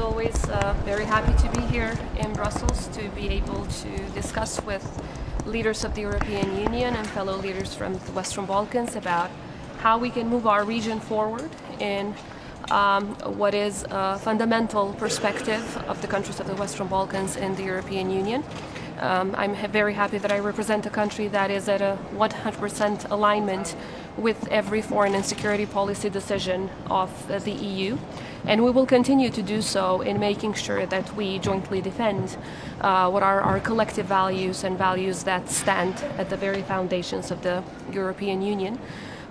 always, very happy to be here in Brussels to be able to discuss with leaders of the European Union and fellow leaders from the Western Balkans about how we can move our region forward in what is a fundamental perspective of the countries of the Western Balkans and the European Union. I'm very happy that I represent a country that is at a 100% alignment with every foreign and security policy decision of the EU. And we will continue to do so in making sure that we jointly defend what are our collective values and values that stand at the very foundations of the European Union.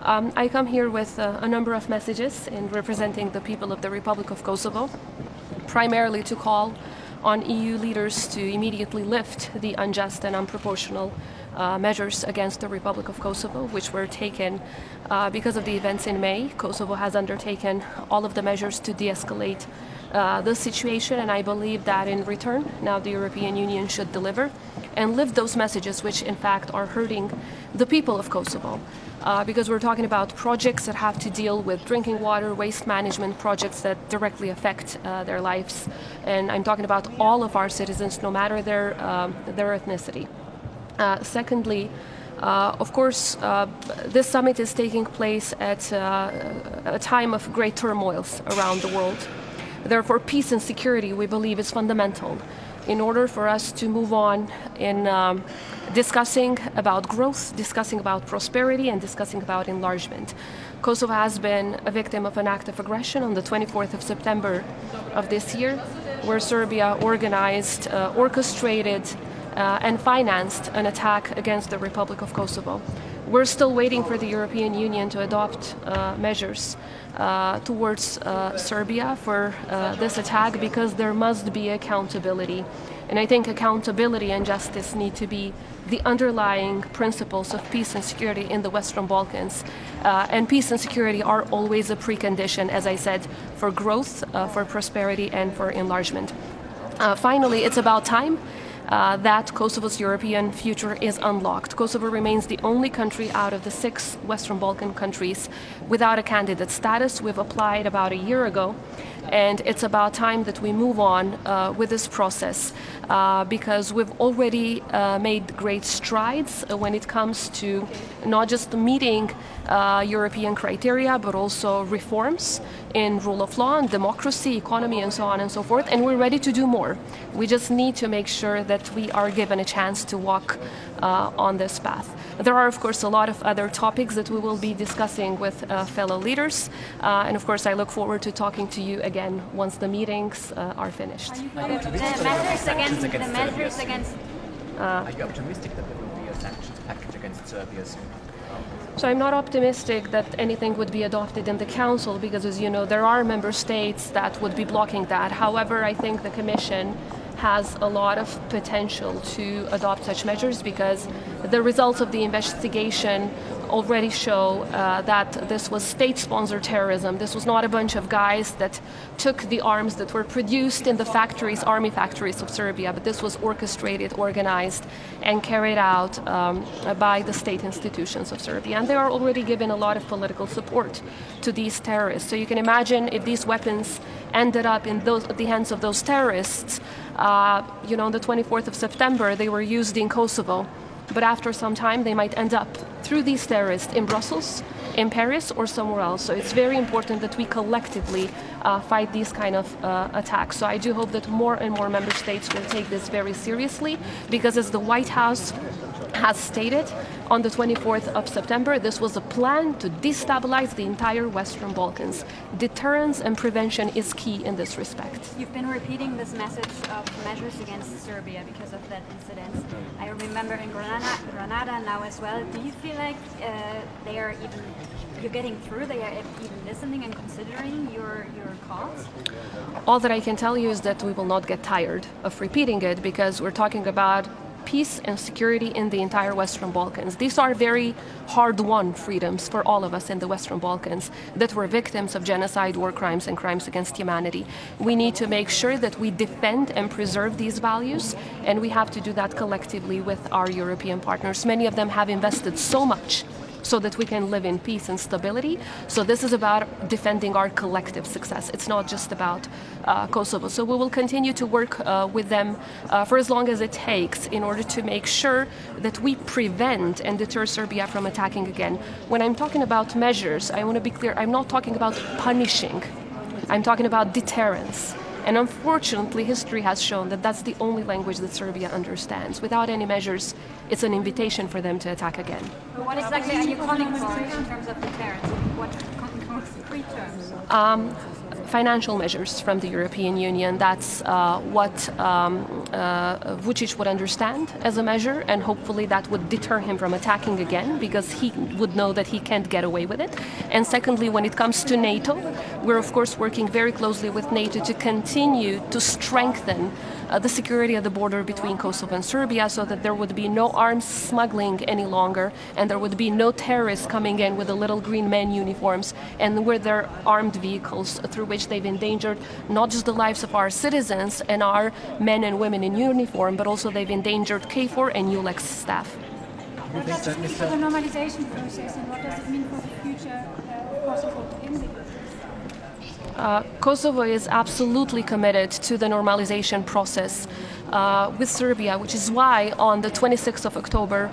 I come here with a number of messages in representing the people of the Republic of Kosovo, primarily to call on EU leaders to immediately lift the unjust and unproportional measures against the Republic of Kosovo, which were taken because of the events in May. Kosovo has undertaken all of the measures to de-escalate the situation, and I believe that in return, now the European Union should deliver and lift those messages which in fact are hurting the people of Kosovo. Because we're talking about projects that have to deal with drinking water, waste management projects that directly affect their lives. And I'm talking about all of our citizens, no matter their ethnicity. Secondly, of course, this summit is taking place at a time of great turmoils around the world. Therefore, peace and security, we believe, is fundamental in order for us to move on in discussing about growth, discussing about prosperity, and discussing about enlargement. Kosovo has been a victim of an act of aggression on the 24th of September of this year, where Serbia organized, orchestrated, and financed an attack against the Republic of Kosovo. We're still waiting for the European Union to adopt measures towards Serbia for this attack, because there must be accountability. And I think accountability and justice need to be the underlying principles of peace and security in the Western Balkans. And peace and security are always a precondition, as I said, for growth, for prosperity, and for enlargement. Finally, it's about time that Kosovo's European future is unlocked. Kosovo remains the only country out of the 6 Western Balkan countries without a candidate status. We've applied about a year ago, and it's about time that we move on with this process because we've already made great strides when it comes to not just meeting European criteria, but also reforms in rule of law and democracy, economy, and so on and so forth. And we're ready to do more. We just need to make sure that we are given a chance to walk on this path. There are, of course, a lot of other topics that we will be discussing with fellow leaders. And of course, I look forward to talking to you again once the meetings are finished. Are you optimistic that there will be a sanctions package against Serbia soon? So I'm not optimistic that anything would be adopted in the Council because, as you know, there are member states that would be blocking that. However, I think the Commission has a lot of potential to adopt such measures because the results of the investigation already show that this was state-sponsored terrorism. This was not a bunch of guys that took the arms that were produced in the factories, army factories of Serbia, but this was orchestrated, organized, and carried out by the state institutions of Serbia. And they are already given a lot of political support to these terrorists. So you can imagine if these weapons ended up in the hands of those terrorists, you know, on the 24th of September, they were used in Kosovo. But after some time, they might end up, through these terrorists, in Brussels, in Paris, or somewhere else. So it's very important that we collectively fight these kind of attacks. So I do hope that more and more member states will take this very seriously, because as the White House has stated on the 24th of September, this was a plan to destabilize the entire Western Balkans. Deterrence and prevention is key in this respect. You've been repeating this message of measures against Serbia because of that incident. I remember in Granada now as well. Do you feel like you're getting through, they are even listening and considering your cause? All that I can tell you is that we will not get tired of repeating it, because we're talking about peace and security in the entire Western Balkans. These are very hard-won freedoms for all of us in the Western Balkans that were victims of genocide, war crimes, and crimes against humanity. We need to make sure that we defend and preserve these values, and we have to do that collectively with our European partners. Many of them have invested so much so that we can live in peace and stability. So this is about defending our collective success. It's not just about Kosovo. So we will continue to work with them for as long as it takes in order to make sure that we prevent and deter Serbia from attacking again. When I'm talking about measures, I want to be clear, I'm not talking about punishing. I'm talking about deterrence. And unfortunately, history has shown that that's the only language that Serbia understands. Without any measures, it's an invitation for them to attack again. But what exactly are you calling for in terms of deterrence? What concrete terms? Financial measures from the European Union. That's what Vučić would understand as a measure, and hopefully that would deter him from attacking again, because he would know that he can't get away with it. And secondly, when it comes to NATO, we're of course working very closely with NATO to continue to strengthen the security of the border between Kosovo and Serbia, so that there would be no arms smuggling any longer, and there would be no terrorists coming in with the little green men uniforms and with their armed vehicles, through which they've endangered not just the lives of our citizens and our men and women in uniform, but also they've endangered KFOR and ULEX staff. What does it mean for the normalization process, and what does it mean for the future of Kosovo in the Kosovo is absolutely committed to the normalization process with Serbia, which is why on the 26th of October,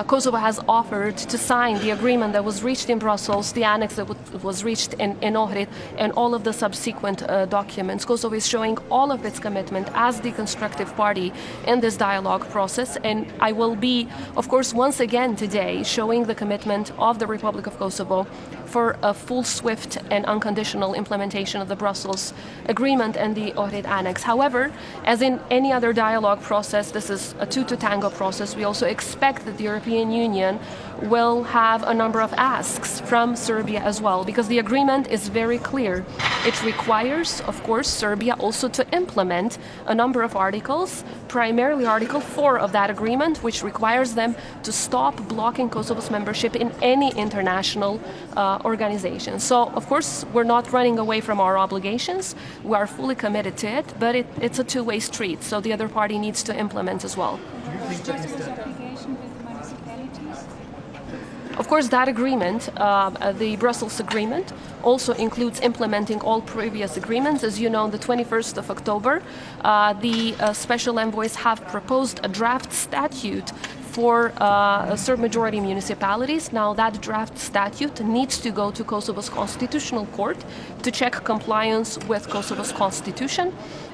Kosovo has offered to sign the agreement that was reached in Brussels, the annex that was reached in Ohrid, and all of the subsequent documents. Kosovo is showing all of its commitment as the constructive party in this dialogue process, and I will be, of course, once again today showing the commitment of the Republic of Kosovo for a full, swift and unconditional implementation of the Brussels agreement and the Ohrid annex. However, as in any other dialogue process, this is a two-to-tango process. We also expect that the European Union will have a number of asks from Serbia as well, because the agreement is very clear. It requires, of course, Serbia also to implement a number of articles, primarily Article 4 of that agreement, which requires them to stop blocking Kosovo's membership in any international organization. So, of course, we're not running away from our obligations. We are fully committed to it, but it's a two-way street, so the other party needs to implement as well. Of course, that agreement, the Brussels agreement, also includes implementing all previous agreements. As you know, on the 21st of October, the special envoys have proposed a draft statute for Serb majority municipalities. Now that draft statute needs to go to Kosovo's constitutional court to check compliance with Kosovo's constitution.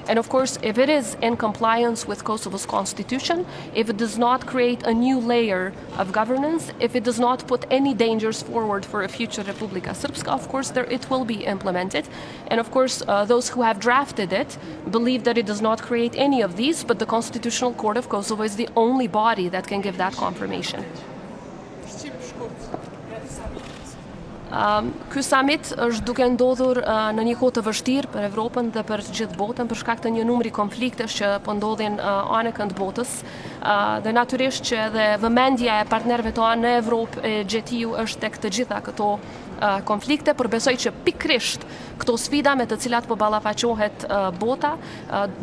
And of course, if it is in compliance with Kosovo's constitution, if it does not create a new layer of governance, if it does not put any dangers forward for a future Republika Srpska, of course, it will be implemented. And of course, those who have drafted it believe that it does not create any of these, but the Constitutional Court of Kosovo is the only body that can give that confirmation. Ky summit është duke ndodhur në një kohë të vështirë për Evropën dhe për gjithë botën, për shkak të një numri konfliktesh që po ndodhin anë kënd botës, dhe natyrisht që edhe vëmendja e partnerëve tonë në Evropë e Gjetiu është tek të gjitha këto konflikte, por besoj që pikrisht këto sfida me të cilat po ballafaqohet bota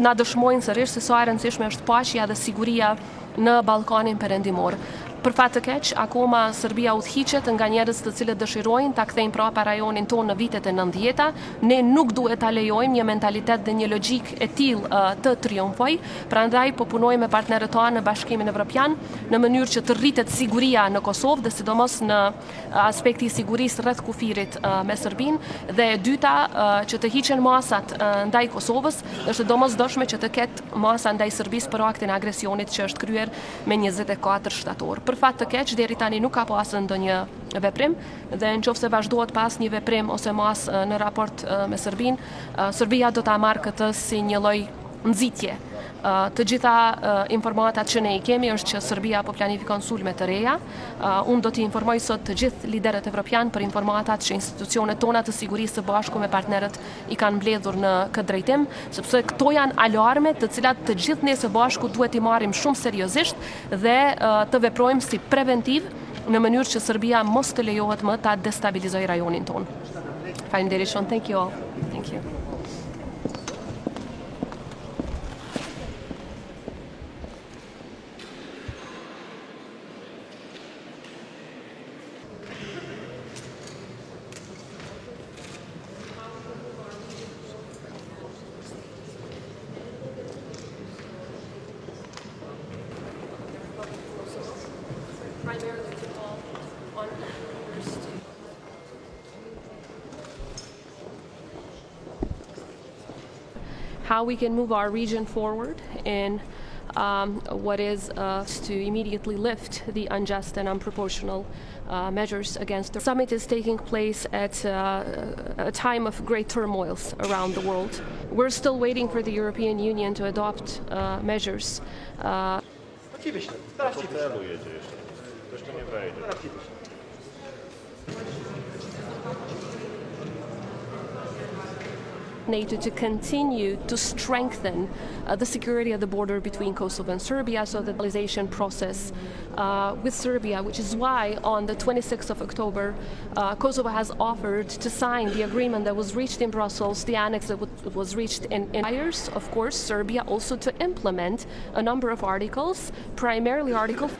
na dëshmojnë sërish se sa e rëndësishme është paqja dhe siguria në Ballkanin Perëndimor. Për fat të keq, akoma Serbia udhëhiqet nga njerëz të cilët dëshirojnë ta kthejnë prapa rajonin tonë në vitet e 90-ta. Ne nuk duhet ta lejojmë një mentalitet dhe një logjik e tillë të triumfoj. Prandaj po punojmë me partnerët tonë në Bashkimin Evropian në mënyrë që të rritet siguria në Kosovë dhe sidomos në aspekti i sigurisë rreth kufirit me Serbinë, dhe e dyta që të hiqen masat ndaj Kosovës, është domosdoshme që të ketë masa ndaj Serbisë për aktin e agresionit që është kryer me 24 shtator. Për fat të keq, deri tani nuk ka pasur ndonjë veprim, dhe nëse vazhdohet pas një veprim ose mas në raport me Serbinë, Serbia do ta marrë këtë si një lloj nxitje. Të gjitha informatat që ne i kemi është që Serbia po planifikon sulme të reja. Unë do t'i informoj sot të gjithë liderët evropian për informatat që institucionet tona të sigurisë së bashku me partnerët i kanë mbledhur në këtë drejtim, sepse këto janë alarme të cilat të gjithë ne së bashku duhet i marrim shumë seriozisht dhe të veprojmë si preventiv në mënyrë që Serbia mos të lejohet më ta destabilizojë rajonin tonë. Faleminderit shumë. Thank you all. Thank you. primarily to call on leaders to how we can move our region forward in what is to immediately lift the unjust and unproportional measures against the summit is taking place at a time of great turmoils around the world. We're still waiting for the European Union to adopt measures. NATO to continue to strengthen the security of the border between Kosovo and Serbia, so the normalization process with Serbia, which is why on the 26th of October, Kosovo has offered to sign the agreement that was reached in Brussels, the annex that was reached in of course, Serbia also to implement a number of articles, primarily Article